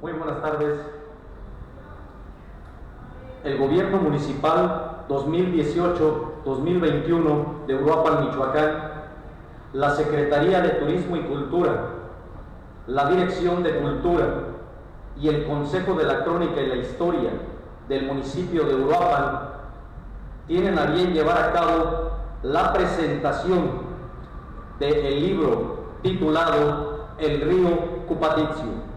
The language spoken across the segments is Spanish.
Muy buenas tardes. El Gobierno Municipal 2018-2021 de Uruapan, Michoacán, la Secretaría de Turismo y Cultura, la Dirección de Cultura y el Consejo de la Crónica y la Historia del municipio de Uruapan tienen a bien llevar a cabo la presentación del libro titulado El río Cupatizio.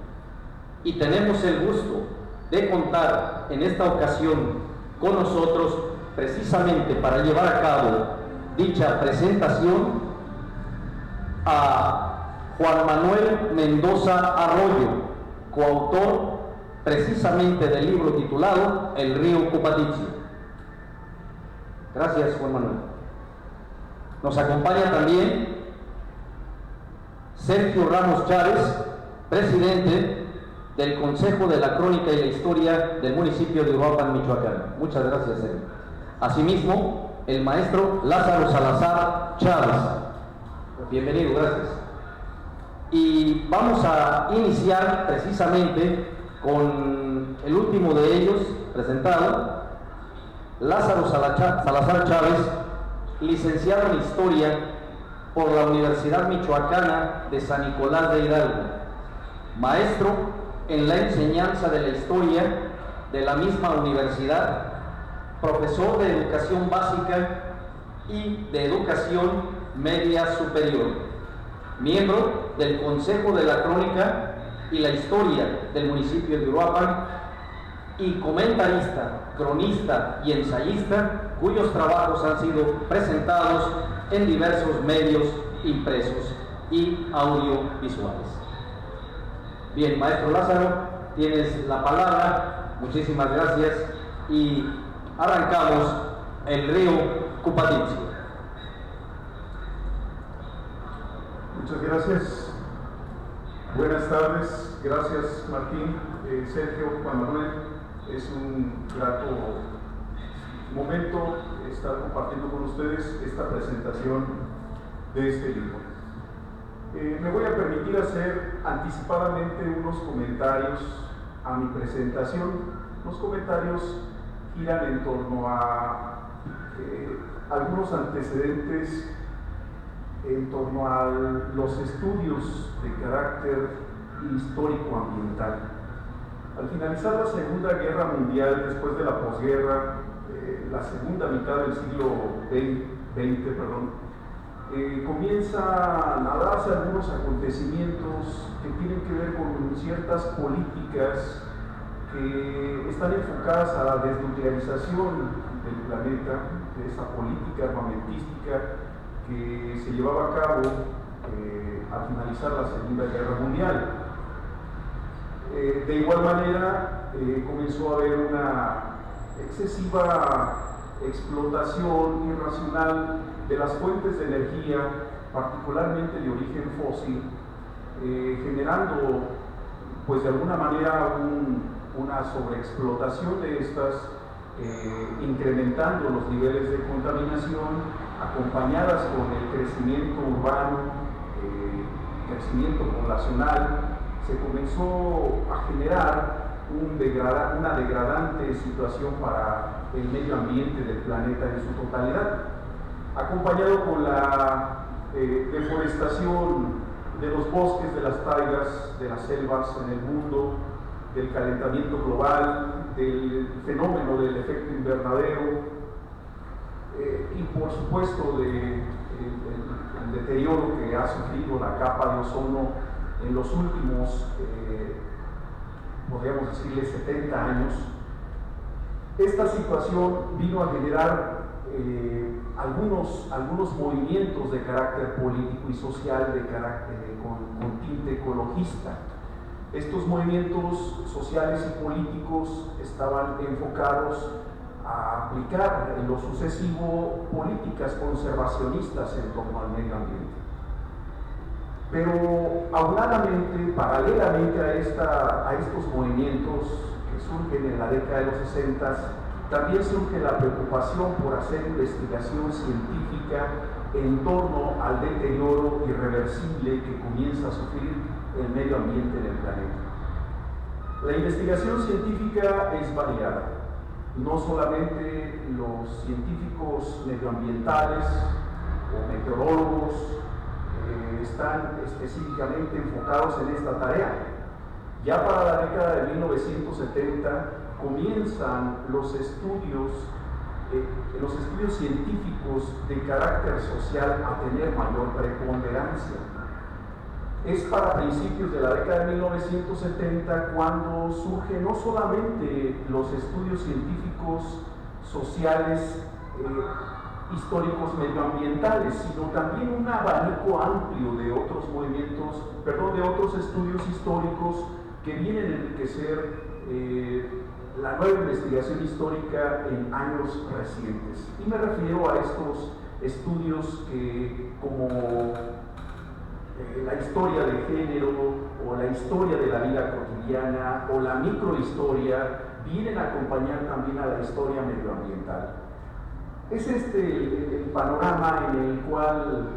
Y tenemos el gusto de contar en esta ocasión con nosotros precisamente para llevar a cabo dicha presentación a Juan Manuel Mendoza Arroyo, coautor precisamente del libro titulado El río Cupatizio. Gracias, Juan Manuel. Nos acompaña también Sergio Ramos Chávez, presidente del Consejo de la Crónica y la Historia del municipio de Uruapan, Michoacán. Muchas gracias, Sergio. Asimismo, el maestro Lázaro Salazar Chávez. Bienvenido, gracias. Y vamos a iniciar precisamente con el último de ellos presentado, Lázaro Salazar Chávez, licenciado en Historia por la Universidad Michoacana de San Nicolás de Hidalgo, maestro en la enseñanza de la historia de la misma universidad, profesor de educación básica y de educación media superior, miembro del Consejo de la Crónica y la Historia del municipio de Uruapan y comentarista, cronista y ensayista, cuyos trabajos han sido presentados en diversos medios impresos y audiovisuales. Bien, maestro Lázaro, tienes la palabra. Muchísimas gracias y arrancamos el río Cupatizio. Muchas gracias. Buenas tardes. Gracias, Martín, Sergio, Juan Manuel. Es un grato momento estar compartiendo con ustedes esta presentación de este libro. Me voy a permitir hacer anticipadamente unos comentarios a mi presentación. Los comentarios giran en torno a algunos antecedentes en torno a los estudios de carácter histórico-ambiental. Al finalizar la Segunda Guerra Mundial, después de la posguerra, la segunda mitad del siglo XX, comienzan a darse algunos acontecimientos que tienen que ver con ciertas políticas que están enfocadas a la desnuclearización del planeta, de esa política armamentística que se llevaba a cabo al finalizar la Segunda Guerra Mundial. De igual manera, comenzó a haber una excesiva explotación irracional de las fuentes de energía, particularmente de origen fósil, generando, pues de alguna manera, una sobreexplotación de estas, incrementando los niveles de contaminación, acompañadas con el crecimiento urbano, crecimiento poblacional. Se comenzó a generar una degradante situación para el medio ambiente del planeta en su totalidad, acompañado con la deforestación de los bosques, de las taigas, de las selvas en el mundo, del calentamiento global, del fenómeno del efecto invernadero y por supuesto el deterioro que ha sufrido la capa de ozono en los últimos, podríamos decirle, 70 años. Esta situación vino a generar algunos movimientos de carácter político y social con tinte ecologista. Estos movimientos sociales y políticos estaban enfocados a aplicar en lo sucesivo políticas conservacionistas en torno al medio ambiente. Pero aunadamente, paralelamente a estos movimientos que surgen en la década de los 60, también surge la preocupación por hacer investigación científica en torno al deterioro irreversible que comienza a sufrir el medio ambiente del planeta. La investigación científica es variada. No solamente los científicos medioambientales o meteorólogos están específicamente enfocados en esta tarea. Ya para la década de 1970 comienzan los estudios científicos de carácter social a tener mayor preponderancia. Es para principios de la década de 1970 cuando surgen no solamente los estudios científicos sociales históricos medioambientales, sino también un abanico amplio de otros de otros estudios históricos que vienen a enriquecer la nueva investigación histórica en años recientes. Y me refiero a estos estudios que, como la historia de género o la historia de la vida cotidiana o la microhistoria, vienen a acompañar también a la historia medioambiental. Es el panorama en el cual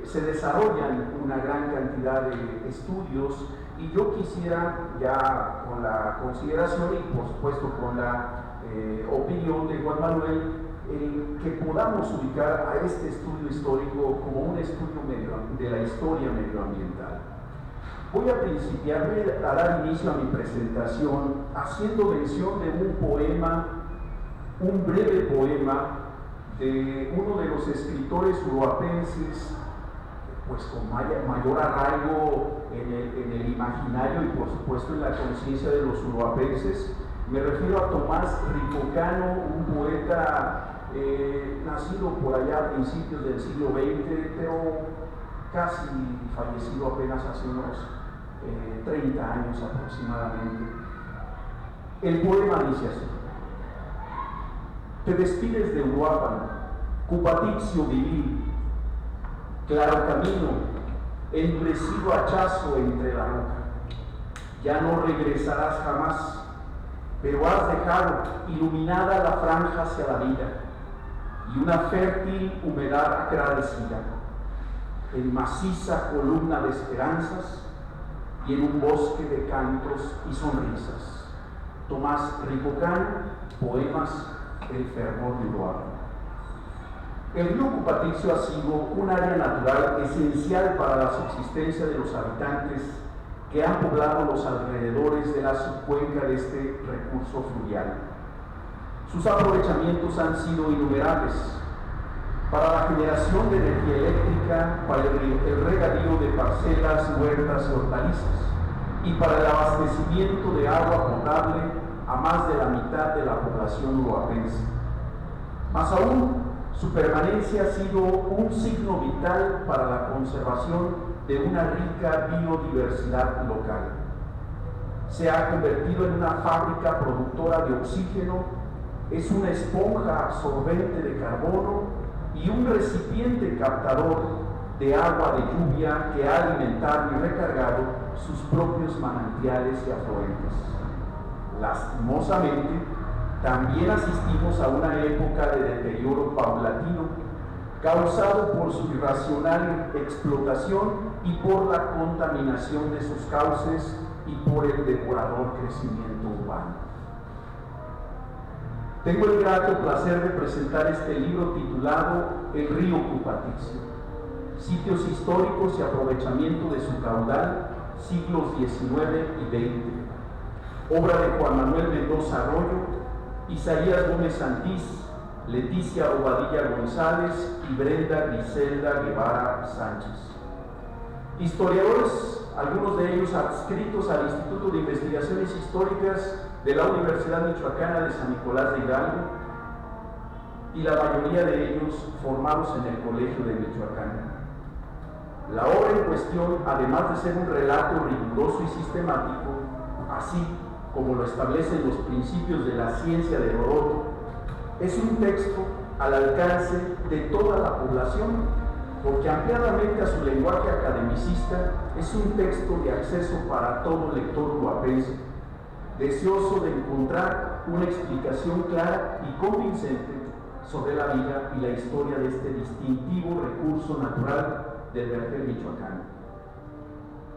se desarrollan una gran cantidad de estudios, y yo quisiera, ya con la consideración y por supuesto con la opinión de Juan Manuel, que podamos ubicar a este estudio histórico como un estudio de la historia medioambiental. Voy a dar inicio a mi presentación haciendo mención de un poema, un breve poema de uno de los escritores uruapenses, pues con mayor arraigo en el imaginario y por supuesto en la conciencia de los uruapenses. Me refiero a Tomás Ripocano, un poeta nacido por allá a principios del siglo XX, pero casi fallecido apenas hace unos 30 años aproximadamente. El poema dice así: te despides de Uruapan, Cupatixio viril, claro camino, endurecido hachazo entre la roca. Ya no regresarás jamás, pero has dejado iluminada la franja hacia la vida y una fértil humedad agradecida, en maciza columna de esperanzas y en un bosque de cantos y sonrisas. Tomás Ripocano, poemas El fervor de Uruapan. El río Cupatixio ha sido un área natural esencial para la subsistencia de los habitantes que han poblado los alrededores de la subcuenca de este recurso fluvial. Sus aprovechamientos han sido innumerables: para la generación de energía eléctrica, para el regadío de parcelas, huertas y hortalizas, y para el abastecimiento de agua potable a más de la mitad de la población uruapense. Más aún, su permanencia ha sido un signo vital para la conservación de una rica biodiversidad local. Se ha convertido en una fábrica productora de oxígeno, es una esponja absorbente de carbono y un recipiente captador de agua de lluvia que ha alimentado y recargado sus propios manantiales y afluentes. Lastimosamente, también asistimos a una época de deterioro paulatino, causado por su irracional explotación y por la contaminación de sus cauces y por el devorador crecimiento urbano. Tengo el grato placer de presentar este libro titulado El río Cupatixio, sitios históricos y aprovechamiento de su caudal, siglos XIX y XX, obra de Juan Manuel Mendoza Arroyo, Isaías Gómez Santís, Leticia Obadilla González y Brenda Griselda Guevara Sánchez. Historiadores, algunos de ellos adscritos al Instituto de Investigaciones Históricas de la Universidad Michoacana de San Nicolás de Hidalgo, y la mayoría de ellos formados en el Colegio de Michoacán. La obra en cuestión, además de ser un relato riguroso y sistemático, así como lo establecen los principios de la ciencia de Heródoto, es un texto al alcance de toda la población, porque ampliadamente a su lenguaje academicista es un texto de acceso para todo lector uruapense, deseoso de encontrar una explicación clara y convincente sobre la vida y la historia de este distintivo recurso natural del Vergel michoacano.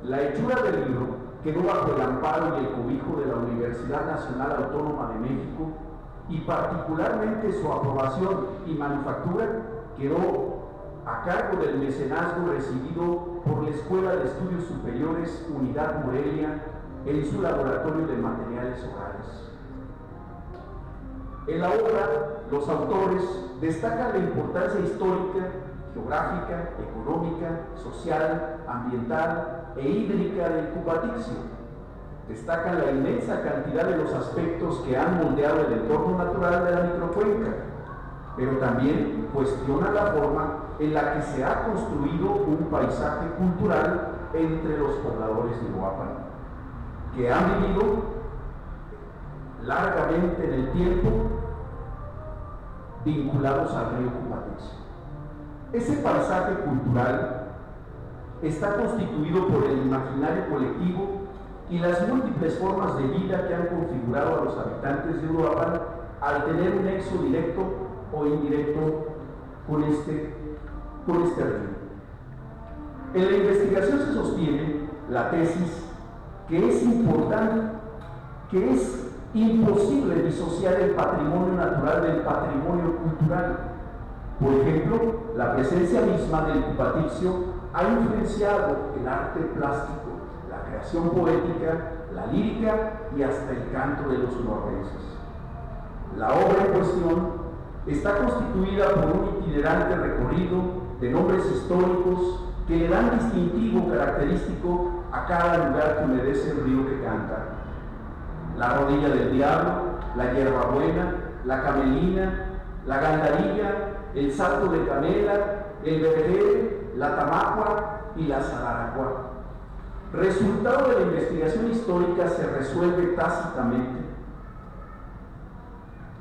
La hechura del libro quedó bajo el amparo y el cobijo de la Universidad Nacional Autónoma de México y particularmente su aprobación y manufactura quedó a cargo del mecenazgo recibido por la Escuela de Estudios Superiores Unidad Morelia en su laboratorio de materiales orales. En la obra, los autores destacan la importancia histórica, geográfica, económica, social, ambiental e hídrica del Cupatixio. Destacan la inmensa cantidad de los aspectos que han moldeado el entorno natural de la microcuenca, pero también cuestionan la forma en la que se ha construido un paisaje cultural entre los pobladores de Uruapan, que han vivido largamente en el tiempo vinculados al río Cupatixio. Ese paisaje cultural está constituido por el imaginario colectivo y las múltiples formas de vida que han configurado a los habitantes de Uruapan al tener un nexo directo o indirecto con este río. En la investigación se sostiene la tesis que es importante, que es imposible disociar el patrimonio natural del patrimonio cultural. Por ejemplo, la presencia misma del Cupatixio ha influenciado el arte plástico, la creación poética, la lírica y hasta el canto de los uruapenses. La obra en cuestión está constituida por un itinerante recorrido de nombres históricos que le dan distintivo característico a cada lugar que humedece el río que canta. La rodilla del diablo, la hierbabuena, la camelina, la gandarilla, el salto de camela, el vergel, la tamacua y la zalaracua. Resultado de la investigación histórica se resuelve tácitamente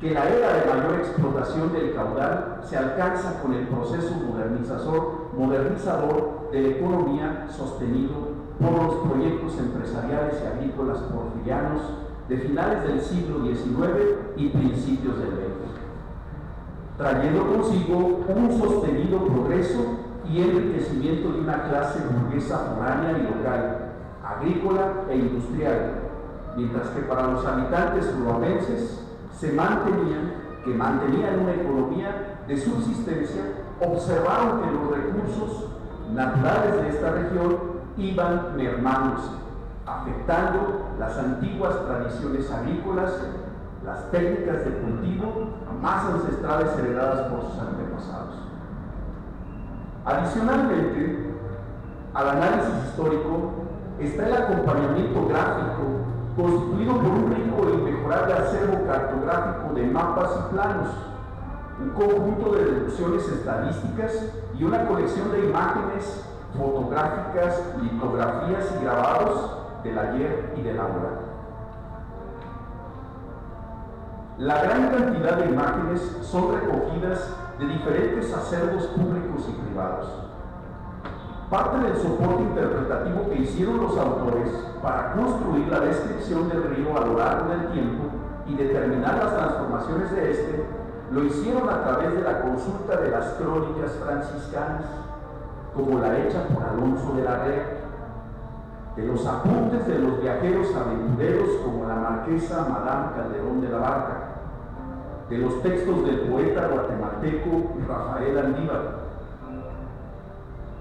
que la era de mayor explotación del caudal se alcanza con el proceso modernizador de la economía sostenido por los proyectos empresariales y agrícolas porfirianos de finales del siglo XIX y principios del XX, trayendo consigo un sostenido progreso y enriquecimiento de una clase burguesa foránea y local, agrícola e industrial, mientras que para los habitantes uruapenses que mantenían una economía de subsistencia, observaron que los recursos naturales de esta región iban mermándose, afectando las antiguas tradiciones agrícolas, las técnicas de cultivo más ancestrales heredadas por sus antepasados. Adicionalmente, al análisis histórico está el acompañamiento gráfico constituido por un rico e inmejorable acervo cartográfico de mapas y planos, un conjunto de deducciones estadísticas y una colección de imágenes fotográficas, litografías y grabados del ayer y del ahora. La gran cantidad de imágenes son recogidas de diferentes acervos públicos y privados. Parte del soporte interpretativo que hicieron los autores para construir la descripción del río a lo largo del tiempo y determinar las transformaciones de este, lo hicieron a través de la consulta de las crónicas franciscanas, como la hecha por Alonso de la Rea, de los apuntes de los viajeros aventureros como la marquesa Madame Calderón de la Barca, de los textos del poeta guatemalteco Rafael Andívar,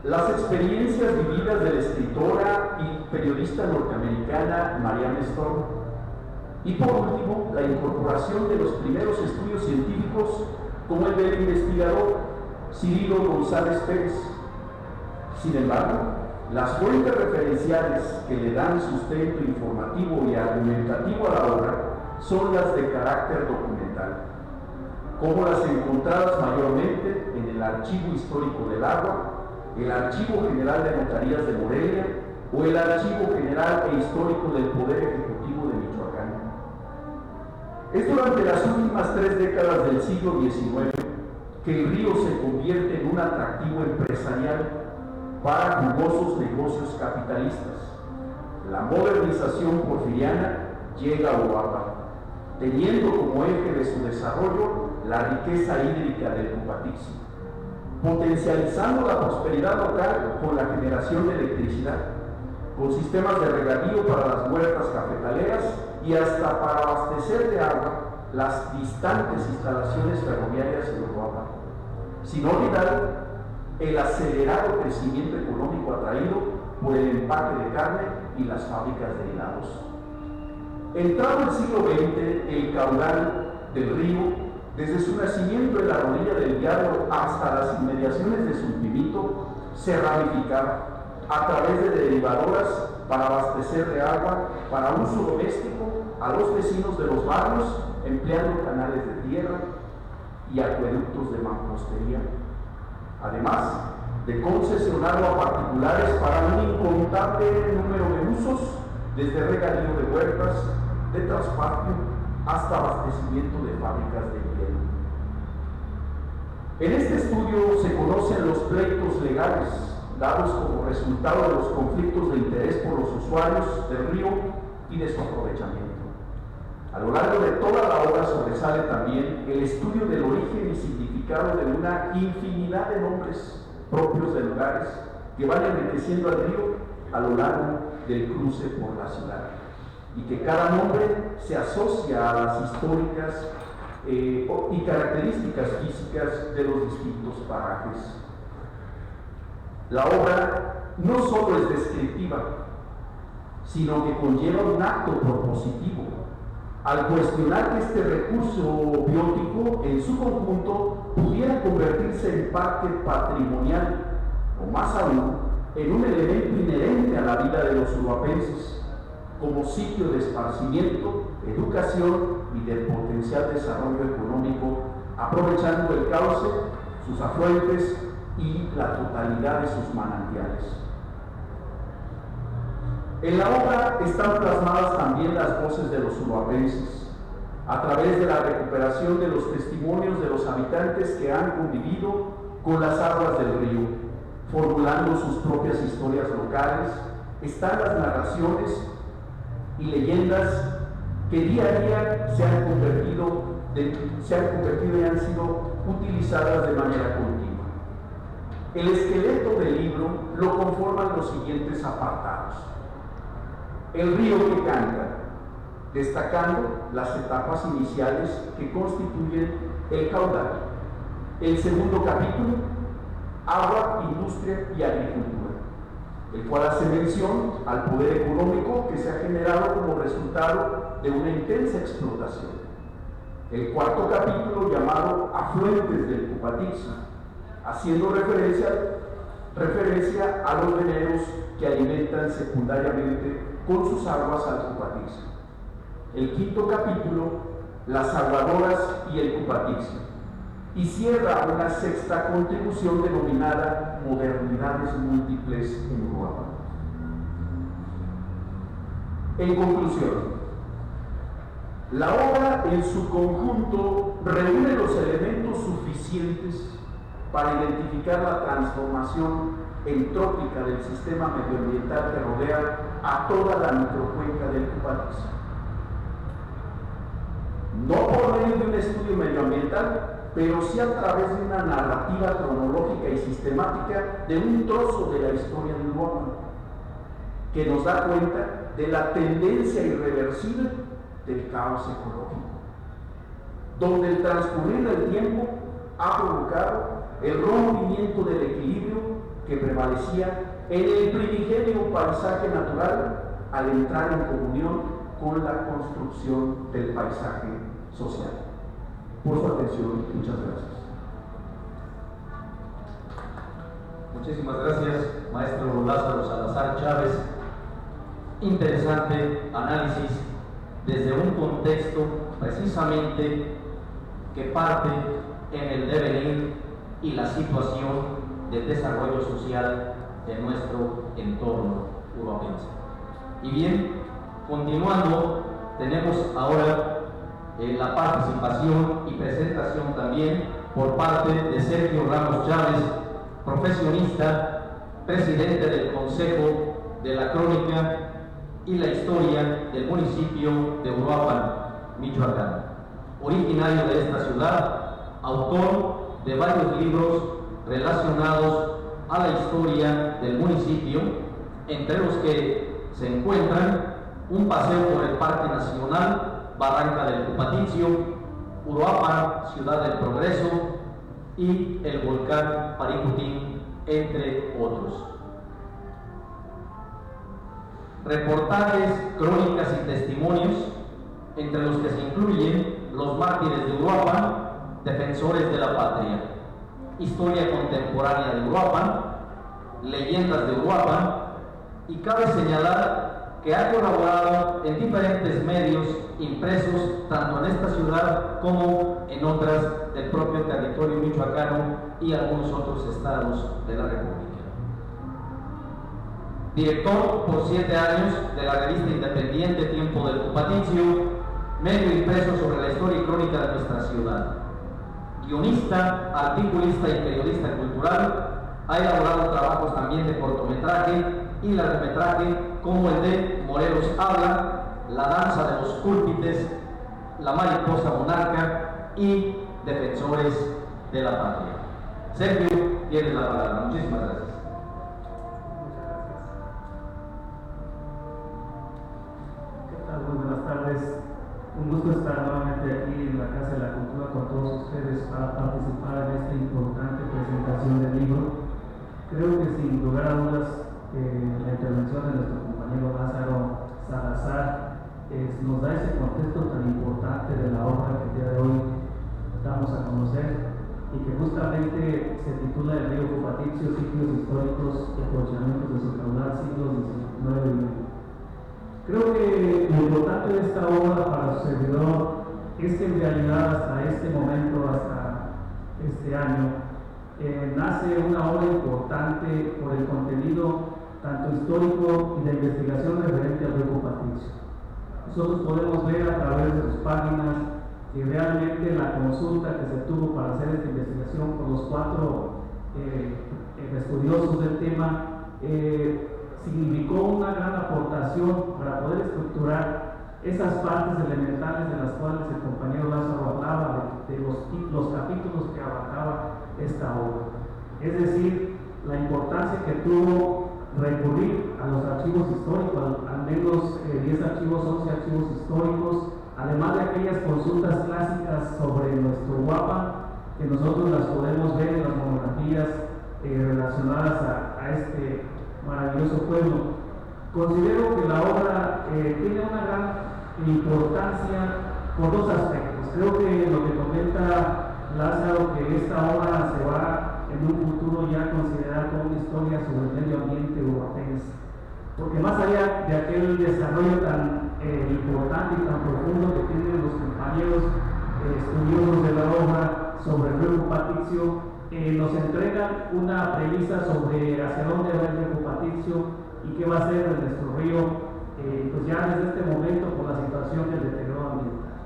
las experiencias vividas de la escritora y periodista norteamericana Marianne Storm, y por último, la incorporación de los primeros estudios científicos como el del investigador Cirilo González Pérez. Sin embargo, las fuentes referenciales que le dan sustento informativo y argumentativo a la obra son las de carácter documental, como las encontradas mayormente en el Archivo Histórico del Agua, el Archivo General de Notarías de Morelia o el Archivo General e Histórico del Poder Ejecutivo de Michoacán. Es durante las últimas 3 décadas del siglo XIX que el río se convierte en un atractivo empresarial para jugosos negocios capitalistas. La modernización porfiriana llega a Uruapan teniendo como eje de su desarrollo la riqueza hídrica del Cupatixi, potencializando la prosperidad local con la generación de electricidad, con sistemas de regadío para las huertas cafetaleras y hasta para abastecer de agua las distantes instalaciones ferroviarias de Uruapan, sin olvidar el acelerado crecimiento económico atraído por el empaque de carne y las fábricas de helados. Entrado el siglo XX, el caudal del río, desde su nacimiento en la orilla del Diablo hasta las inmediaciones de Sulpimito, se ramificaba a través de derivadoras para abastecer de agua para uso doméstico a los vecinos de los barrios, empleando canales de tierra y acueductos de mampostería, además de concesionarlo a particulares para un incontable número de usos, desde regadío de huertas, de traspatio, hasta abastecimiento de fábricas de hielo. En este estudio se conocen los pleitos legales dados como resultado de los conflictos de interés por los usuarios del río y de su aprovechamiento. A lo largo de toda la obra sobresale también el estudio del origen y significado de una infinidad de nombres propios de lugares que van enriqueciendo al río a lo largo del cruce por la ciudad, y que cada nombre se asocia a las históricas y características físicas de los distintos parajes. La obra no solo es descriptiva, sino que conlleva un acto propositivo, al cuestionar que este recurso biótico en su conjunto pudiera convertirse en parque patrimonial, o más aún, en un elemento inherente a la vida de los uruapenses, como sitio de esparcimiento, educación y de potencial desarrollo económico, aprovechando el cauce, sus afluentes y la totalidad de sus manantiales. En la obra están plasmadas también las voces de los uruapenses, a través de la recuperación de los testimonios de los habitantes que han convivido con las aguas del río, formulando sus propias historias locales. Están las narraciones y leyendas que día a día se han convertido y han sido utilizadas de manera continua. El esqueleto del libro lo conforman los siguientes apartados: el río que canta, destacando las etapas iniciales que constituyen el caudal. El segundo capítulo, agua, industria y agricultura, el cual hace mención al poder económico que se ha generado como resultado de una intensa explotación. El cuarto capítulo, llamado afluentes del Cupatixi, haciendo referencia a los veneros que alimentan secundariamente con sus aguas al Cupatixi. El quinto capítulo, las aguadoras y el Cupatixi, y cierra una sexta contribución denominada modernidades múltiples en Uruapan. En conclusión, la obra en su conjunto reúne los elementos suficientes para identificar la transformación entrópica del sistema medioambiental que rodea a toda la microcuenca del Cupatixi. No por medio de un estudio medioambiental, pero sí a través de una narrativa cronológica y sistemática de un trozo de la historia de Uruapan, que nos da cuenta de la tendencia irreversible del caos ecológico, donde el transcurrir del tiempo ha provocado el rompimiento del equilibrio que prevalecía en el primigenio paisaje natural al entrar en comunión con la construcción del paisaje social. Por su atención, muchas gracias. Muchísimas gracias, maestro Lázaro Salazar Chávez. Interesante análisis desde un contexto precisamente que parte en el devenir y la situación del desarrollo social de nuestro entorno uruapense. Y bien, continuando, tenemos ahora la participación y presentación también por parte de Sergio Ramos Chávez, profesionista, presidente del Consejo de la Crónica y la Historia del municipio de Uruapan, Michoacán. Originario de esta ciudad, autor de varios libros relacionados a la historia del municipio, entre los que se encuentran un paseo por el Parque Nacional Barranca del Cupaticio, Uruapan, Ciudad del Progreso y el volcán Paricutín, entre otros. Reportajes, crónicas y testimonios, entre los que se incluyen los mártires de Uruapan, defensores de la patria, historia contemporánea de Uruapan, leyendas de Uruapan, y cabe señalar que ha colaborado en diferentes medios impresos tanto en esta ciudad como en otras del propio territorio michoacano y algunos otros estados de la República. Director por 7 años de la revista independiente Tiempo del Cupaticio, medio impreso sobre la historia y crónica de nuestra ciudad. Guionista, articulista y periodista cultural, ha elaborado trabajos también de cortometraje y largometraje como el de Morelos Habla, La danza de los cúlpites, La mariposa monarca y Defensores de la patria. Sergio, tienes la palabra. Muchísimas gracias. Muy buenas tardes, un gusto estar nuevamente aquí en la Casa de la Cultura con todos ustedes para participar en esta importante presentación del libro. Creo que sin lugar a dudas la intervención de nuestro compañero Lázaro Salazar nos da ese contexto tan importante de la obra que el día de hoy damos a conocer y que justamente se titula El río Cupaticio, sitios históricos y aprovechamientos de su caudal, siglos XIX y XX. Creo que lo importante de esta obra para su servidor es que en realidad hasta este momento, hasta este año, nace una obra importante por el contenido tanto histórico y de investigación referente al río Cupaticio. Nosotros podemos ver a través de sus páginas que realmente la consulta que se tuvo para hacer esta investigación por los 4 estudiosos del tema significó una gran aportación para poder estructurar esas partes elementales de las cuales el compañero Lázaro hablaba, de los capítulos que abarcaba esta obra. Es decir, la importancia que tuvo recurrir a los archivos históricos, al menos 10 archivos, 11 archivos históricos, además de aquellas consultas clásicas sobre nuestro Uruapan, que nosotros las podemos ver en las monografías relacionadas a este maravilloso pueblo. Considero que la obra tiene una gran importancia por 2 aspectos. Creo que lo que comenta Lázaro, que esta obra se va en un futuro ya a considerar como una historia sobre el medio ambiente uruapense, porque más allá de aquel desarrollo tan importante y tan profundo que tienen los compañeros estudiosos de la obra sobre el río Cupaticio, nos entregan una premisa sobre hacia dónde va el río Cupaticio y qué va a ser de nuestro río, pues ya desde este momento por la situación del deterioro ambiental.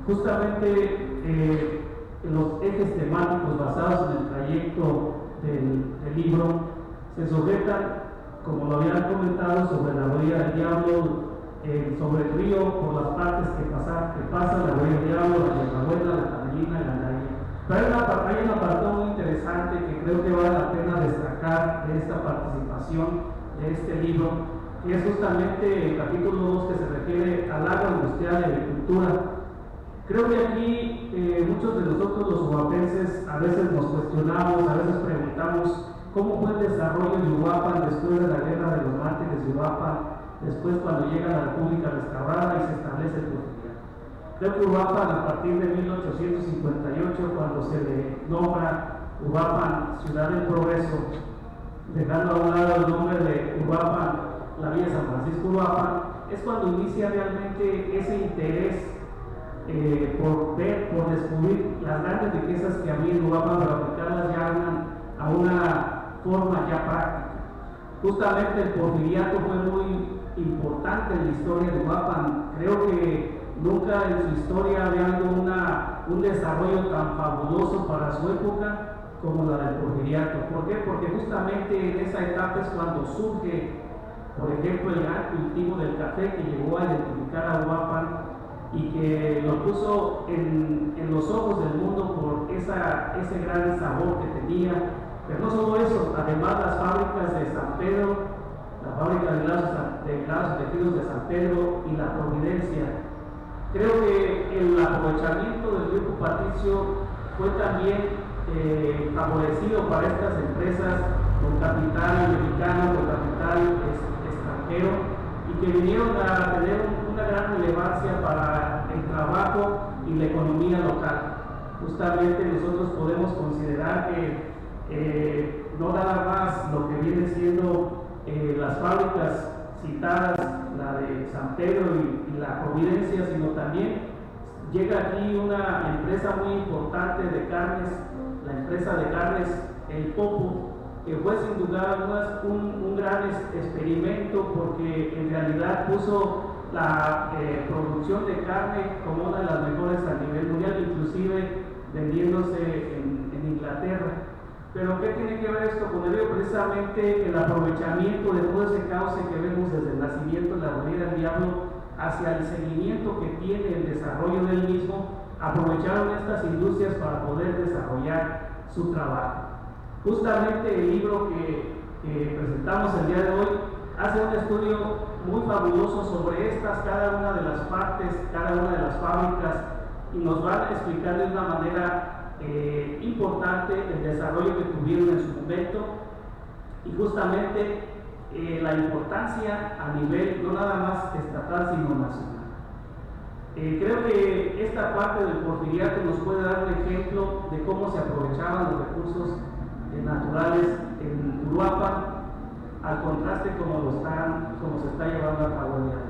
Justamente los ejes temáticos basados en el trayecto del libro se sujetan, como lo habían comentado, sobre la rodilla del diablo, sobre el río, por las partes que pasan, la rodilla del diablo, la Yelabuena, la Tabelina y la Naya. Pero hay un apartado muy interesante que creo que vale la pena destacar de esta participación de este libro, que es justamente el capítulo 2 que se refiere al agua industrial y agricultura. Creo que aquí muchos de nosotros los uruapenses a veces nos cuestionamos, a veces preguntamos cómo fue el desarrollo de Uruapan después de la guerra de los mártires de Uruapan, después cuando llega la República restaurada y se establece el porfiriato. Creo que Uruapan a partir de 1858, cuando se le nombra Uruapan Ciudad del Progreso, dejando a un lado el nombre de Uruapan, la Villa San Francisco Uruapan, es cuando inicia realmente ese interés por descubrir las grandes riquezas que había en Uruapan, para aplicarlas ya a una forma ya práctica. Justamente el porfiriato fue muy importante en la historia de Uruapan. Creo que nunca en su historia había habido un desarrollo tan fabuloso para su época como la del porfiriato. ¿Por qué? Porque justamente en esa etapa es cuando surge, por ejemplo, el gran cultivo del café que llegó a identificar a Uruapan y que lo puso en los ojos del mundo por ese gran sabor que tenía. Pero no solo eso, además las fábricas de San Pedro, la fábrica de helados tejidos de San Pedro y la Providencia. Creo que el aprovechamiento del grupo Patricio fue también favorecido para estas empresas con capital mexicano, con capital extranjero, y que vinieron a tener una gran relevancia para el trabajo y la economía local. Justamente nosotros podemos considerar que no nada más lo que viene siendo las fábricas citadas, la de San Pedro y la Providencia, sino también llega aquí una empresa muy importante de carnes, la empresa de carnes El Popo, que fue sin duda un gran experimento, porque en realidad puso la producción de carne como una de las mejores a nivel mundial, inclusive vendiéndose en Inglaterra. Pero ¿qué tiene que ver esto con ello? Precisamente el aprovechamiento de todo ese cauce que vemos desde el nacimiento de la rodilla del diablo hacia el seguimiento que tiene el desarrollo del mismo. Aprovecharon estas industrias para poder desarrollar su trabajo. Justamente el libro que presentamos el día de hoy hace un estudio muy fabuloso sobre cada una de las partes, cada una de las fábricas, y nos van a explicar de una manera importante el desarrollo que tuvieron en su momento, y justamente la importancia a nivel no nada más estatal sino nacional. Creo que esta parte del porfiriato nos puede dar un ejemplo de cómo se aprovechaban los recursos naturales en Uruapan, al contraste como se está llevando a cabo el día de hoy.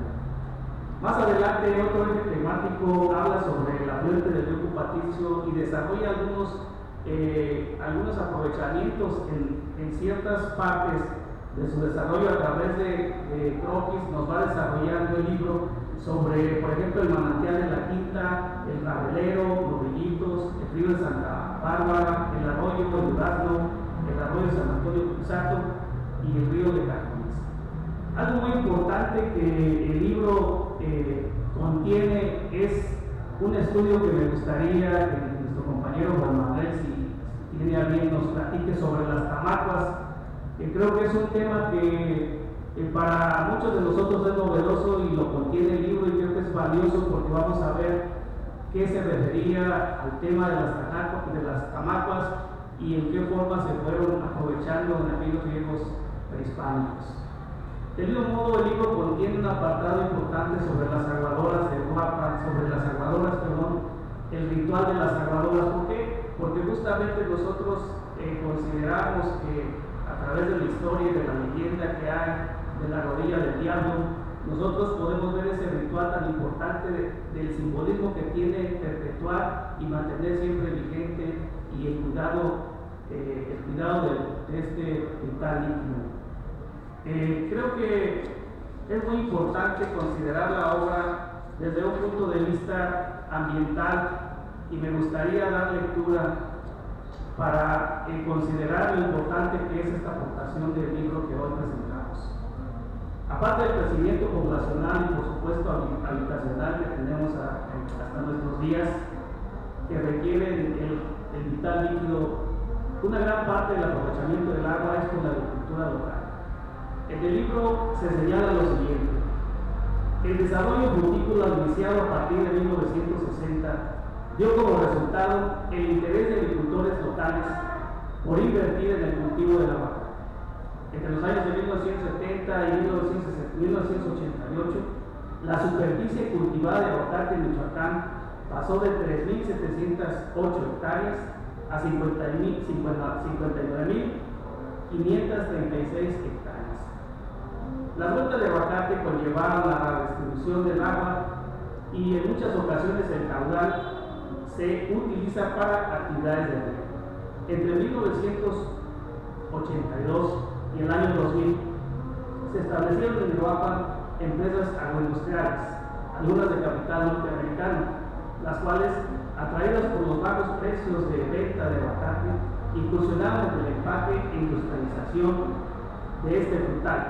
Más adelante, otro eje temático habla sobre el afluente del río Patricio y desarrolla algunos aprovechamientos en ciertas partes de su desarrollo a través de croquis. Nos va desarrollando el libro sobre, por ejemplo, el manantial de la Quinta, el Rabelero, los Rillitos, el río de Santa Bárbara, el arroyo de Durazno, el arroyo de San Antonio Cruzato y el río de Cajones. Algo muy importante que el libro contiene es un estudio que me gustaría que nuestro compañero Juan Manuel, si tiene a bien, nos platique sobre las tamacuas, que creo que es un tema que para muchos de nosotros es novedoso y lo contiene el libro, y creo que es valioso porque vamos a ver qué se refería al tema de las tamacuas y en qué forma se fueron aprovechando en aquellos griegos prehispánicos. Del mismo modo, el libro contiene un apartado importante sobre las aguadoras de Uruapan, el ritual de las aguadoras. ¿Por qué? Porque justamente nosotros consideramos que a través de la historia y de la leyenda que hay de la rodilla del diablo, nosotros podemos ver ese ritual tan importante del simbolismo que tiene perpetuar y mantener siempre vigente, y el cuidado de este vital líquido. Creo que es muy importante considerar la obra desde un punto de vista ambiental, y me gustaría dar lectura para considerar lo importante que es esta aportación del libro que hoy presentamos. Aparte del crecimiento poblacional y por supuesto habitacional que tenemos hasta nuestros días, que requieren el vital líquido, una gran parte del aprovechamiento del agua es con la agricultura local. En el libro se señala lo siguiente: el desarrollo frutícola iniciado a partir de 1960 dio como resultado el interés de agricultores locales por invertir en el cultivo del aguacate. Entre los años de 1970 y 1988, la superficie cultivada de aguacate en Michoacán pasó de 3.708 hectáreas a 59.536 hectáreas. Las rutas de aguacate conllevaban la distribución del agua, y en muchas ocasiones el caudal se utiliza para actividades de riego. Entre 1982 y el año 2000 se establecieron en Uruapan empresas agroindustriales, algunas de capital norteamericano, las cuales, atraídas por los bajos precios de venta de aguacate, incursionaron en el empaque e industrialización de este frutal,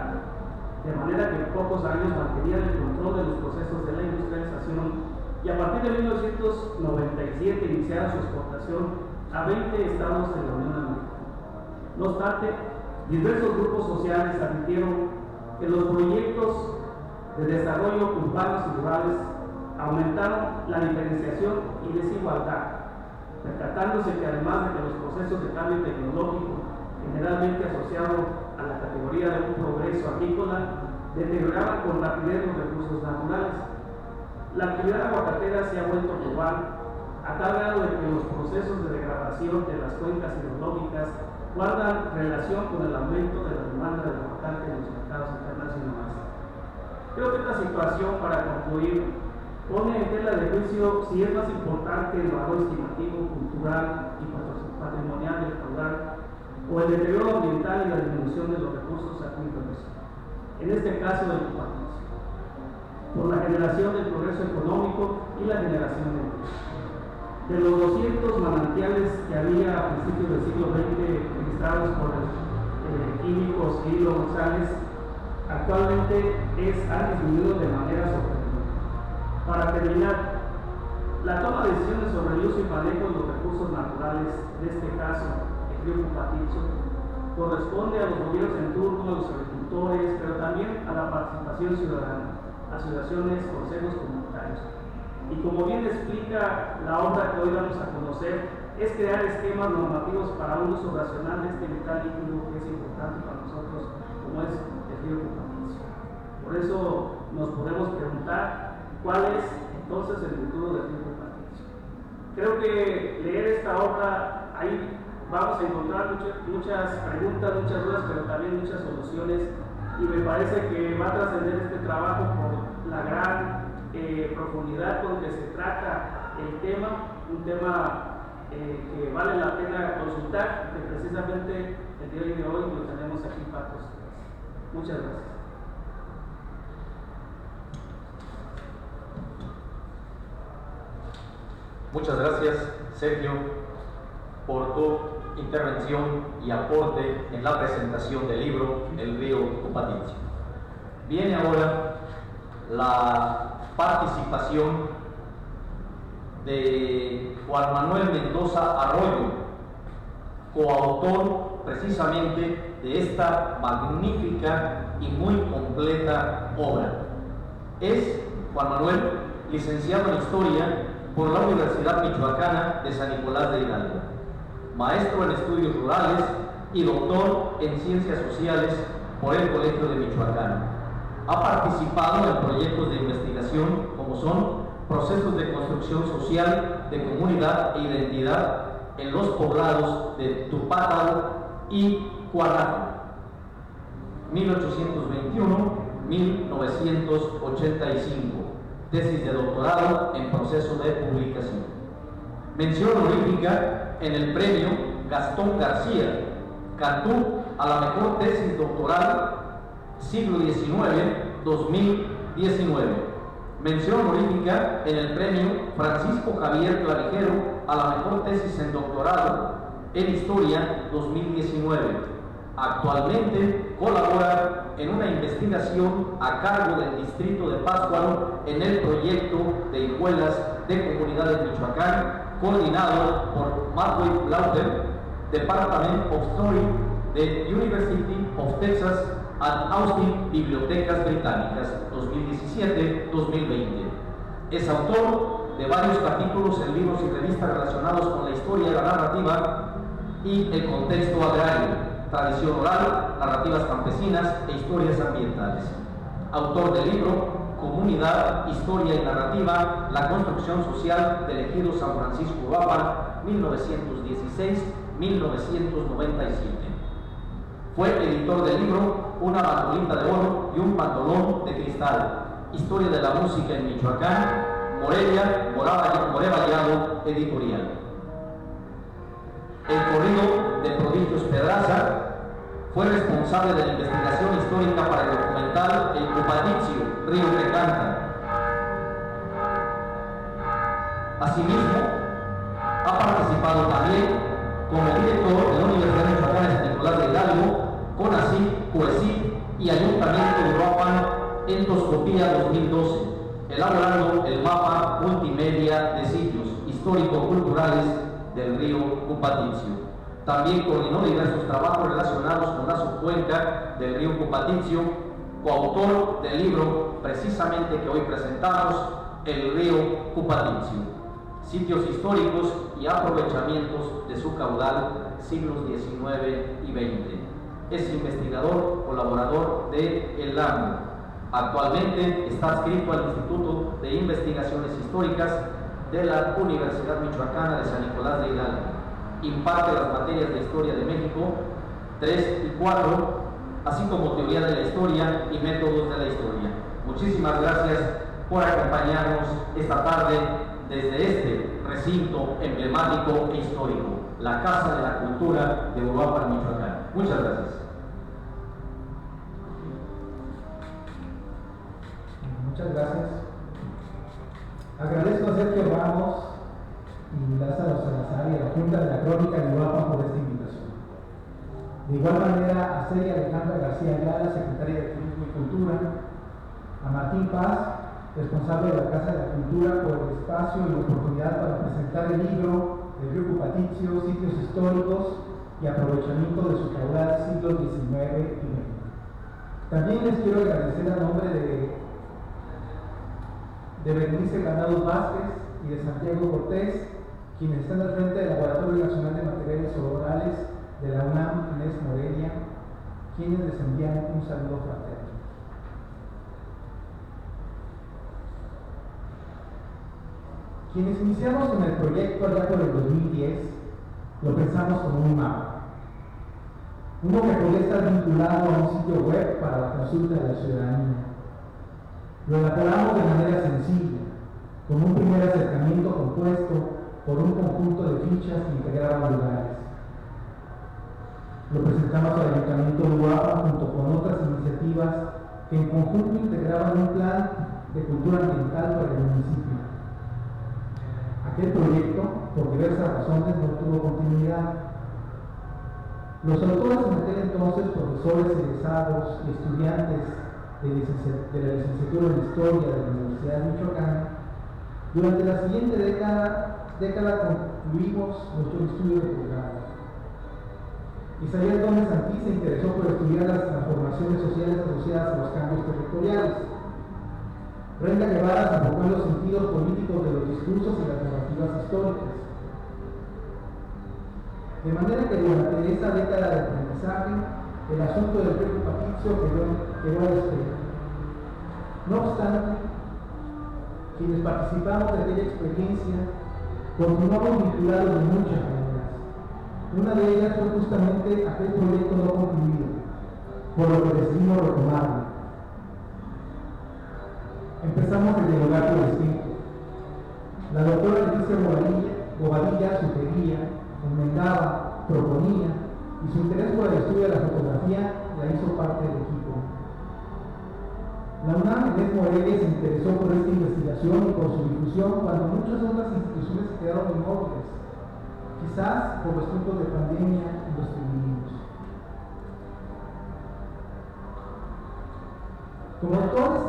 de manera que en pocos años mantenían el control de los procesos de la industrialización y y a partir de 1997 iniciara su exportación a 20 estados de la Unión Americana. No obstante, diversos grupos sociales advirtieron que los proyectos de desarrollo urbanos y rurales aumentaron la diferenciación y desigualdad, percatándose que además de que los procesos de cambio tecnológico, generalmente asociado a la categoría de un progreso agrícola, deterioraban con rapidez los recursos naturales. La actividad aguacatera se ha vuelto global, a tal grado de que los procesos de degradación de las cuencas hidrológicas guardan relación con el aumento de la demanda del aguacate en los mercados internacionales. Creo que esta situación, para concluir, pone en tela de juicio si es más importante el valor estimativo, cultural y patrimonial del caudal o el deterioro ambiental y la disminución de los recursos acuícolas, en este caso del país, por la generación del progreso económico y la generación de empleo. De los 200 manantiales que había a principios del siglo XX registrados por químicos e Hilo González, actualmente han disminuido de manera sorprendente. Para terminar, la toma de decisiones sobre el uso y manejo de los recursos naturales, en este caso el río Cupatitzo, corresponde a los gobiernos en turno, a los agricultores, pero también a la participación ciudadana, asociaciones, consejos comunitarios. Y como bien explica la obra que hoy vamos a conocer, es crear esquemas normativos para un uso racional de este vital líquido que es importante para nosotros, como es el río Cupatitzo. Por eso nos podemos preguntar cuál es entonces el futuro del río Cupatitzo. Creo que leer esta obra, ahí vamos a encontrar muchas preguntas, muchas dudas, pero también muchas soluciones, y me parece que va a trascender este trabajo por la gran profundidad con que se trata el tema, un tema que vale la pena consultar, que precisamente el día de hoy lo tenemos aquí para ustedes. Muchas gracias. Muchas gracias, Sergio, por tu intervención y aporte en la presentación del libro El río Cupatitzo. Viene ahora la participación de Juan Manuel Mendoza Arroyo, coautor precisamente de esta magnífica y muy completa obra. Es Juan Manuel licenciado en Historia por la Universidad Michoacana de San Nicolás de Hidalgo, maestro en Estudios Rurales y doctor en Ciencias Sociales por el Colegio de Michoacán. Ha participado en proyectos de investigación como son procesos de construcción social, de comunidad e identidad en los poblados de Tupátaro y Cuanajo, 1821-1985, tesis de doctorado en proceso de publicación. Mención honorífica en el premio Gastón García Cantú a la mejor tesis doctoral siglo XIX 2019. Mención honorífica en el premio Francisco Javier Clavijero a la mejor tesis en doctorado en Historia 2019. Actualmente colabora en una investigación a cargo del distrito de Pátzcuaro en el proyecto de escuelas de comunidades Michoacán, coordinado por Matthew Lauter, Department of Story de University of Texas at Austin, Bibliotecas Británicas, 2017-2020. Es autor de varios capítulos en libros y revistas relacionados con la historia, la narrativa y el contexto agrario, tradición oral, narrativas campesinas e historias ambientales. Autor del libro Comunidad, Historia y Narrativa, la construcción social del ejido San Francisco Uruapan, 1916-1997. Fue editor del libro Una bandolita de oro y un pantalón de cristal, Historia de la música en Michoacán, Morelia, More Vallado, editorial. El corrido de Prodigios Pedraza fue responsable de la investigación histórica para el documental El Cupatitzo, Río que Canta. Asimismo, ha participado también como director de la Universidad Michoacana de San Nicolás de Hidalgo, CONACYT, COECYT y Ayuntamiento de Uruapan, Endoscopía 2012, elaborando el mapa multimedia de sitios histórico-culturales del río Cupaticio. También coordinó diversos trabajos relacionados con la subcuenca del río Cupaticio, coautor del libro precisamente que hoy presentamos, El río Cupaticio, sitios históricos y aprovechamientos de su caudal, siglos XIX y XX. Es investigador, colaborador de El LAM. Actualmente está adscrito al Instituto de Investigaciones Históricas de la Universidad Michoacana de San Nicolás de Hidalgo. Imparte las materias de Historia de México 3 y 4, así como Teoría de la Historia y Métodos de la Historia. Muchísimas gracias por acompañarnos esta tarde desde este recinto emblemático e histórico, la Casa de la Cultura de Uruapan, Michoacán. Muchas gracias. Muchas gracias. Agradezco a Sergio Ramos y Lázaro Salazar y a la Junta de la Crónica de Uruapan por esta invitación. De igual manera, a Celia Alejandra García Ayala, secretaria de Turismo y Cultura, a Martín Paz, responsable de la Casa de la Cultura, por el espacio y la oportunidad para presentar el libro El río Cupaticio, sitios históricos y aprovechamiento de su caudal, siglos XIX y XX. También les quiero agradecer a nombre de Berenice Granados Vázquez y de Santiago Cortés, quienes están al frente del Laboratorio Nacional de Materiales Orales de la UNAM, Inés Morelia, quienes les envían un saludo fraterno. Quienes iniciamos con el proyecto allá por el 2010, lo pensamos como un mapa. Uno que podía estar vinculado a un sitio web para la consulta de la ciudadanía. Lo elaboramos de manera sencilla, con un primer acercamiento compuesto por un conjunto de fichas que integraban lugares. Lo presentamos al Ayuntamiento de Uruapan junto con otras iniciativas que en conjunto integraban un plan de cultura ambiental para el municipio. Aquel proyecto, por diversas razones, no tuvo continuidad. Los autores en aquel entonces, profesores egresados y estudiantes de la licenciatura en Historia de la Universidad de Michoacán, durante la siguiente década concluimos nuestro estudio de posgrado. Isaías Gómez Santí se interesó por estudiar las transformaciones sociales asociadas a los cambios territoriales. Brenda Guevara se enfocó en los sentidos políticos de los discursos y las narrativas históricas. De manera que durante esta década de aprendizaje, el asunto del río Cupaticio quedó a espera. No obstante, quienes participamos de aquella experiencia continuamos vinculados de muchas maneras. Una de ellas fue justamente aquel proyecto no concluido, por lo que decidimos retomarlo. Empezamos a dialogar por escrito. La doctora Leticia Bobadilla sugería, enmendaba, proponía, y su interés por el estudio de la fotografía la hizo parte del equipo. La UNAM, Inés Morelia, se interesó por esta investigación y por su difusión cuando muchas otras instituciones se quedaron inmóviles, quizás por los tiempos de pandemia en los que vivimos. Como autores,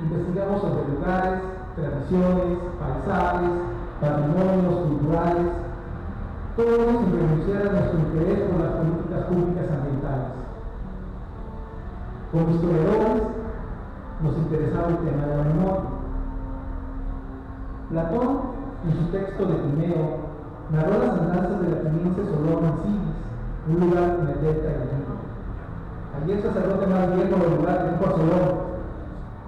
investigamos sobre lugares, tradiciones, paisajes, patrimonios culturales, todo sin renunciar a nuestro interés por las políticas públicas ambientales. Como historiadores, nos interesaba el tema de la memoria. Platón, en su texto de Timeo, narró las andanzas del ateniense Solón en Silis, un lugar en el delta del Nilo. Allí el sacerdote más viejo del lugar dijo a Solón: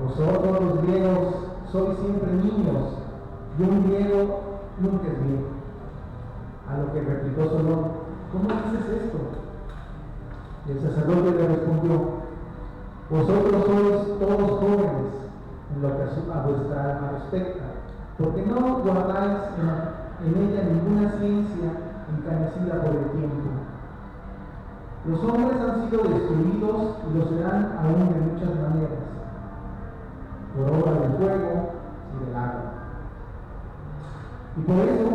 vosotros los griegos sois siempre niños, y un griego nunca es viejo. A lo que replicó Solón: ¿cómo dices esto? Y el sacerdote le respondió: vosotros sois todos jóvenes en lo que a vuestra alma respecta, porque no guardáis en ella ninguna ciencia encanecida por el tiempo. Los hombres han sido destruidos y lo serán aún de muchas maneras, por obra del fuego y del agua. Y por eso,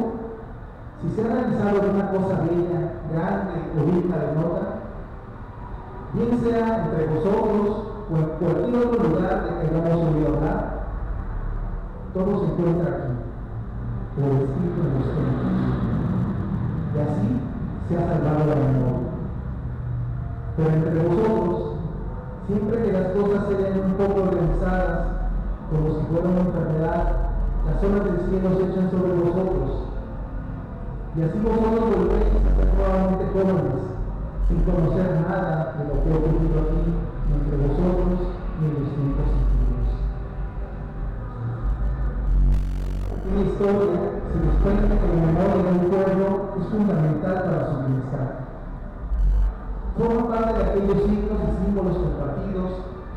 si se ha realizado una cosa bella, grande o digna de nota, bien sea entre vosotros o en cualquier otro lugar de que hayamos oído hablar, todo se encuentra aquí, por escrito en los templos. Y así se ha salvado la memoria. Pero entre vosotros, siempre que las cosas se ven un poco organizadas, como si fuera una enfermedad, las olas del cielo se echan sobre vosotros. Y así vosotros volvéis a ser nuevamente jóvenes, sin conocer nada de lo que ha ocurrido aquí, ni entre vosotros, ni en los tiempos antiguos. En la historia se nos cuenta que la memoria de un pueblo es fundamental para su bienestar. Forma parte de aquellos signos y símbolos compartidos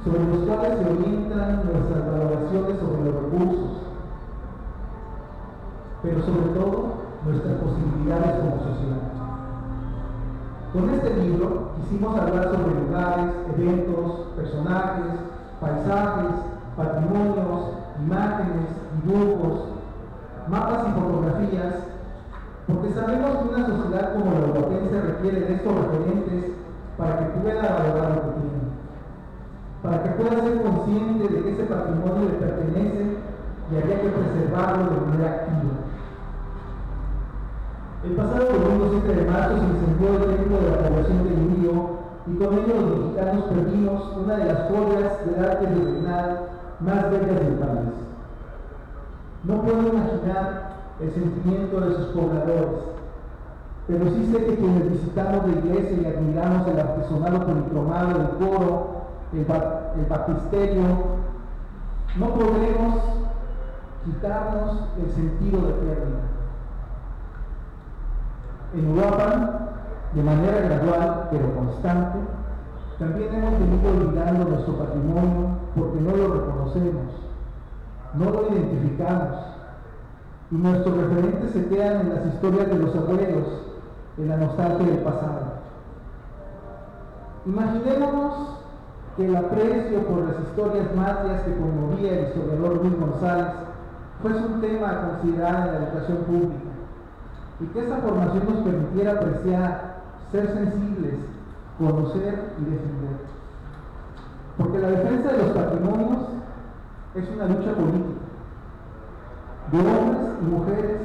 sobre los cuales se orientan nuestras valoraciones sobre los recursos, pero sobre todo nuestras posibilidades como sociedad. Con este libro quisimos hablar sobre lugares, eventos, personajes, paisajes, patrimonios, imágenes, dibujos, mapas y fotografías, porque sabemos que una sociedad como la huatense requiere de estos referentes para que pueda valorar lo que tiene, para que pueda ser consciente de que ese patrimonio le pertenece y había que preservarlo de manera activa. El pasado domingo 7 de marzo se incendió el templo de la población de Lirio y con ello los mexicanos perdimos una de las joyas del arte virreinal más bellas del país. No puedo imaginar el sentimiento de sus pobladores, pero sí sé que quienes visitamos la iglesia y admiramos el artesonado policromado del coro, el baptisterio, no podremos quitarnos el sentido de pérdida. En Uruapan, de manera gradual pero constante, también hemos venido olvidando nuestro patrimonio porque no lo reconocemos, no lo identificamos, y nuestros referentes se quedan en las historias de los abuelos, en la nostalgia del pasado. Imaginémonos que el aprecio por las historias matrias que conmovía el historiador Luis González fuese un tema a considerar en la educación pública, y que esa formación nos permitiera apreciar, ser sensibles, conocer y defender. Porque la defensa de los patrimonios es una lucha política, de hombres y mujeres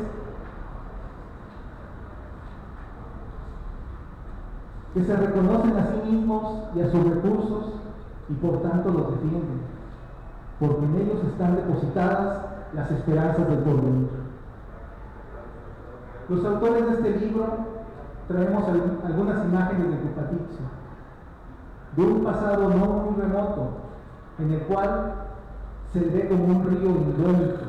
que se reconocen a sí mismos y a sus recursos y por tanto los defienden, porque en ellos están depositadas las esperanzas del porvenir. Los autores de este libro traemos algunas imágenes de Tepatixo, de un pasado no muy remoto, en el cual se ve como un río indómito,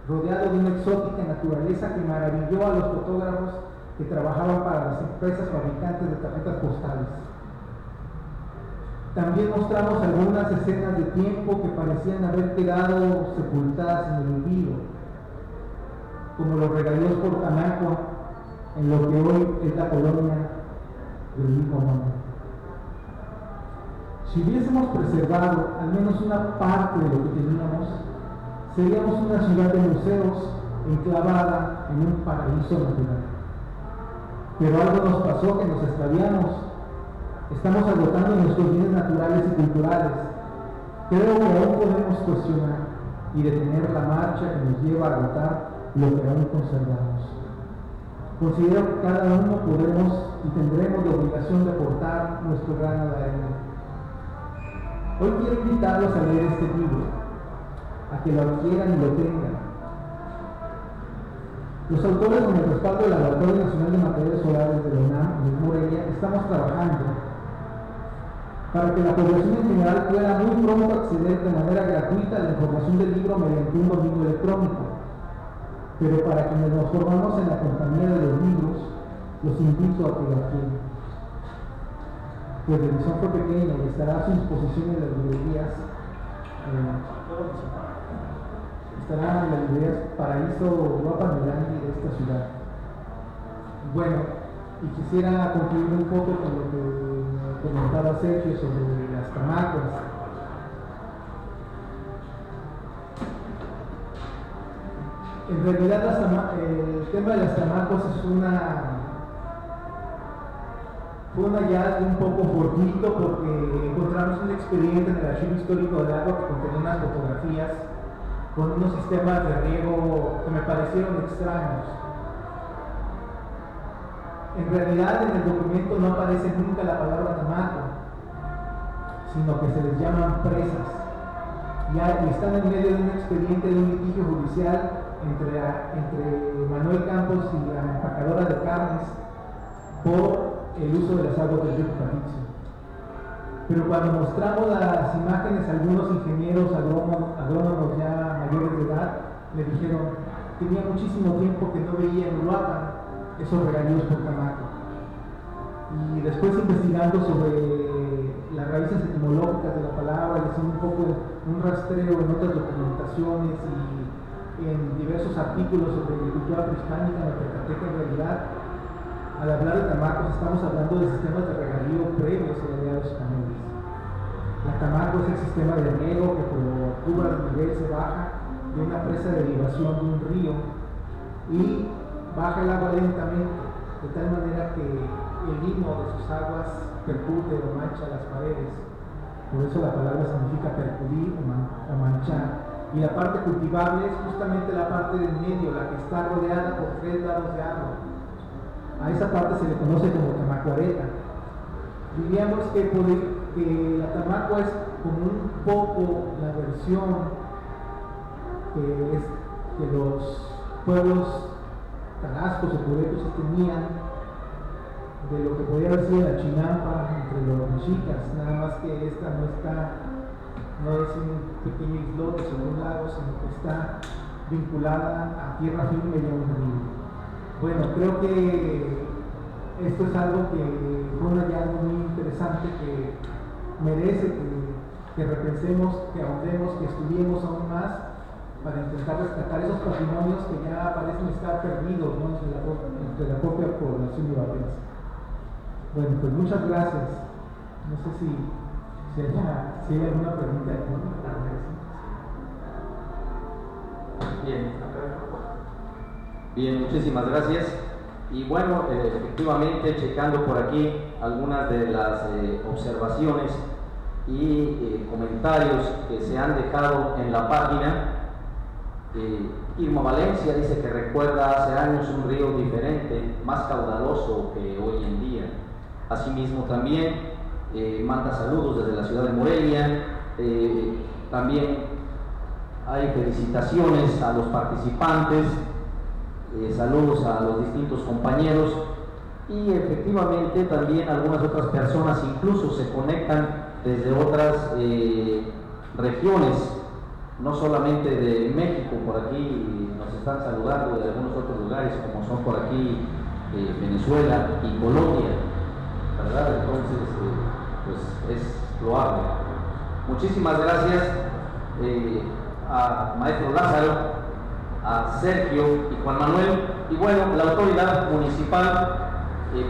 rodeado de una exótica naturaleza que maravilló a los fotógrafos que trabajaban para las empresas fabricantes de tarjetas postales. También mostramos algunas escenas de tiempo que parecían haber quedado sepultadas en el olvido, como los regadíos por Tamacua, en lo que hoy es la colonia del mismo nombre. Si hubiésemos preservado al menos una parte de lo que teníamos, seríamos una ciudad de museos enclavada en un paraíso natural. Pero algo nos pasó que nos extraviamos. Estamos agotando nuestros bienes naturales y culturales. Creo que aún podemos cuestionar y detener la marcha que nos lleva a agotar lo que aún conservamos. Considero que cada uno podemos y tendremos la obligación de aportar nuestro grano de arena. Hoy quiero invitarlos a leer este libro, a que lo adquieran y lo tengan. Los autores, con el respaldo del Laboratorio Nacional de Materiales Solares de la UNAM en Morelia, estamos trabajando para que la población en general pueda muy pronto acceder de manera gratuita a la información del libro mediante un dominio electrónico. Pero para quienes nos formamos en la compañía de los libros, los invito a que lo adquieran. Pues la edición fue pequeña y estará a su disposición en las librerías. Estará en las librerías Paraíso, Uruapan, Milán de esta ciudad. Bueno, y quisiera concluir un poco con lo que comentaba Sergio sobre las tamacas. En realidad el tema de las tamacos fue un hallazgo un poco fortuito, porque encontramos un expediente en el Archivo Histórico del Agua que contenía unas fotografías con unos sistemas de riego que me parecieron extraños. En realidad en el documento no aparece nunca la palabra tamaco, sino que se les llaman presas. Y están en medio de un expediente de un litigio judicial entre Manuel Campos y la empacadora de carnes por el uso de las aguas del río Patricio. Pero cuando mostramos las imágenes a algunos ingenieros agrónomos ya mayores de edad, le dijeron que tenía muchísimo tiempo que no veía en Uruapan esos regaños por tamaco. Y después investigando sobre las raíces etimológicas de la palabra, y haciendo un poco un rastreo en otras documentaciones y en diversos artículos sobre agricultura prehispánica, me percaté que en realidad, al hablar de tamacos, estamos hablando de sistemas de regadío previos a la llegada de los españoles. La tamaco es el sistema de riego que por Cuba el nivel se baja de una presa de derivación de un río y baja el agua lentamente, de tal manera que el ritmo de sus aguas percute o mancha las paredes. Por eso la palabra significa percudir o manchar. Y la parte cultivable es justamente la parte del medio, la que está rodeada por 3 lados de árbol. A esa parte se le conoce como tamacuareta. Diríamos que la tamaco es como un poco la versión que los pueblos tarascos o puretos tenían de lo que podía haber sido la chinampa entre los mexicas, nada más que esta no es un pequeño islote sobre un lago, sino que está vinculada a tierra firme y a un río. Bueno, creo que esto es algo que fue un hallazgo muy interesante que merece que repensemos, que ahondemos, que estudiemos aún más para intentar rescatar esos patrimonios que ya parecen estar perdidos, ¿no?, entre la propia población ibaeña. Bueno, pues muchas gracias. No sé si hay alguna pregunta. Bien, muchísimas gracias. Y bueno, efectivamente, checando por aquí algunas de las observaciones y comentarios que se han dejado en la página, Irma Valencia dice que recuerda hace años un río diferente, más caudaloso que hoy en día. Asimismo también manda saludos desde la ciudad de Morelia. También hay felicitaciones a los participantes, saludos a los distintos compañeros, y efectivamente también algunas otras personas incluso se conectan desde otras regiones, no solamente de México. Por aquí nos están saludando de algunos otros lugares, como son por aquí Venezuela y Colombia, ¿verdad? Entonces, pues es loable. Muchísimas gracias a maestro Lázaro, a Sergio y Juan Manuel. Y bueno, la autoridad municipal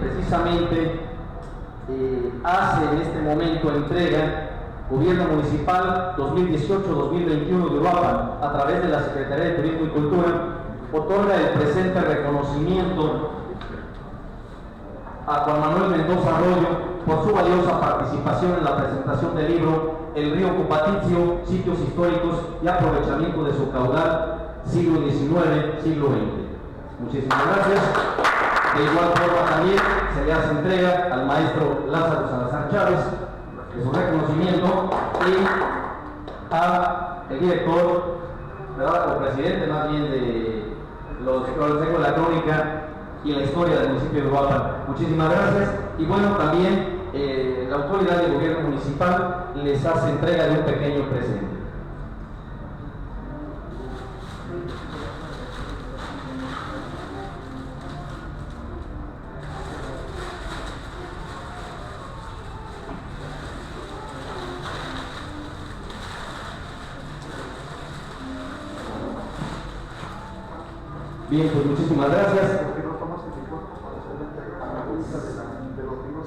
precisamente hace en este momento entrega Gobierno Municipal 2018-2021 de Uruapan, a través de la Secretaría de Turismo y Cultura, otorga el presente reconocimiento a Juan Manuel Mendoza Arroyo por su valiosa participación en la presentación del libro El río Copaticio, sitios históricos y aprovechamiento de su caudal, siglo XIX, siglo XX. Muchísimas gracias. De igual forma también se le hace entrega al maestro Lázaro Salazar Chávez de su reconocimiento, y al director, ¿verdad?, o presidente más bien de los Consejos de la Crónica y la Historia del municipio de Uruapan. Muchísimas gracias. Y bueno, también la autoridad del gobierno municipal les hace entrega de un pequeño presente. Bien, pues muchísimas gracias.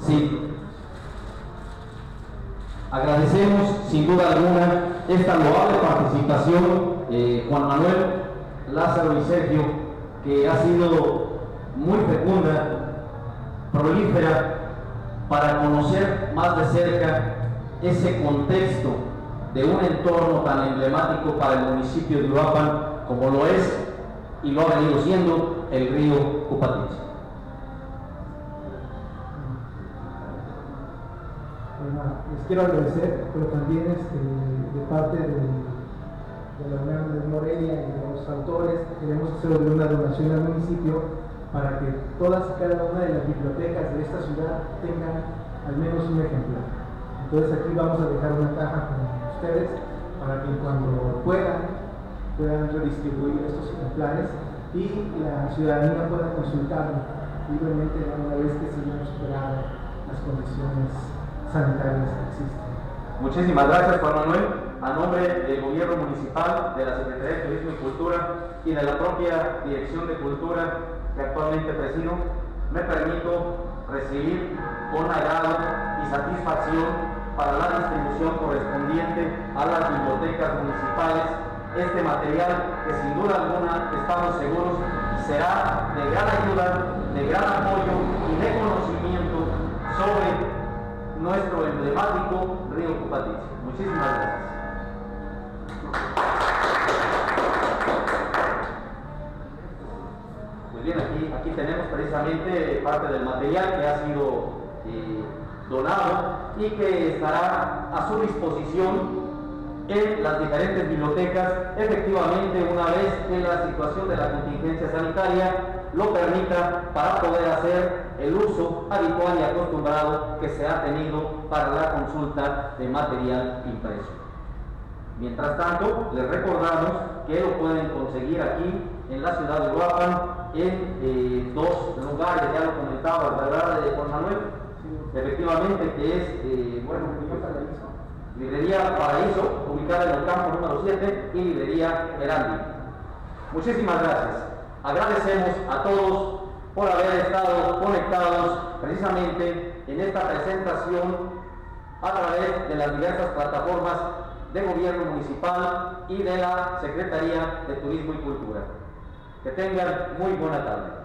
Sí. Agradecemos sin duda alguna esta loable participación, Juan Manuel, Lázaro y Sergio, que ha sido muy fecunda, prolífera, para conocer más de cerca ese contexto de un entorno tan emblemático para el municipio de Uruapan como lo es y lo ha venido siendo el río Cupatitzi. Les quiero agradecer, pero también de parte de la Unión de Morelia y de los autores, queremos hacer una donación al municipio para que todas y cada una de las bibliotecas de esta ciudad tengan al menos un ejemplar. Entonces aquí vamos a dejar una caja con ustedes para que cuando puedan redistribuir estos ejemplares y la ciudadanía pueda consultarlo libremente una vez que se hayan superado las condiciones sanitarias que existen. Muchísimas gracias, Juan Manuel. A nombre del Gobierno Municipal, de la Secretaría de Turismo y Cultura y de la propia Dirección de Cultura que actualmente presido, me permito recibir con agrado y satisfacción para la distribución correspondiente a las bibliotecas municipales este material que sin duda alguna estamos seguros será de gran ayuda, de gran apoyo y de conocimiento sobre nuestro emblemático río Cupatitzi. Muchísimas gracias. Pues bien, aquí tenemos precisamente parte del material que ha sido donado y que estará a su disposición en las diferentes bibliotecas, efectivamente una vez que la situación de la contingencia sanitaria lo permita, para poder hacer el uso habitual y acostumbrado que se ha tenido para la consulta de material impreso. Mientras tanto, les recordamos que lo pueden conseguir aquí en la ciudad de Uruapan en dos lugares, ya lo comentaba, ¿verdad, Juan Manuel? Efectivamente, que es, Librería Paraíso, ubicada en el campo número 7, y Librería Verandi. Muchísimas gracias. Agradecemos a todos por haber estado conectados precisamente en esta presentación a través de las diversas plataformas de Gobierno Municipal y de la Secretaría de Turismo y Cultura. Que tengan muy buena tarde.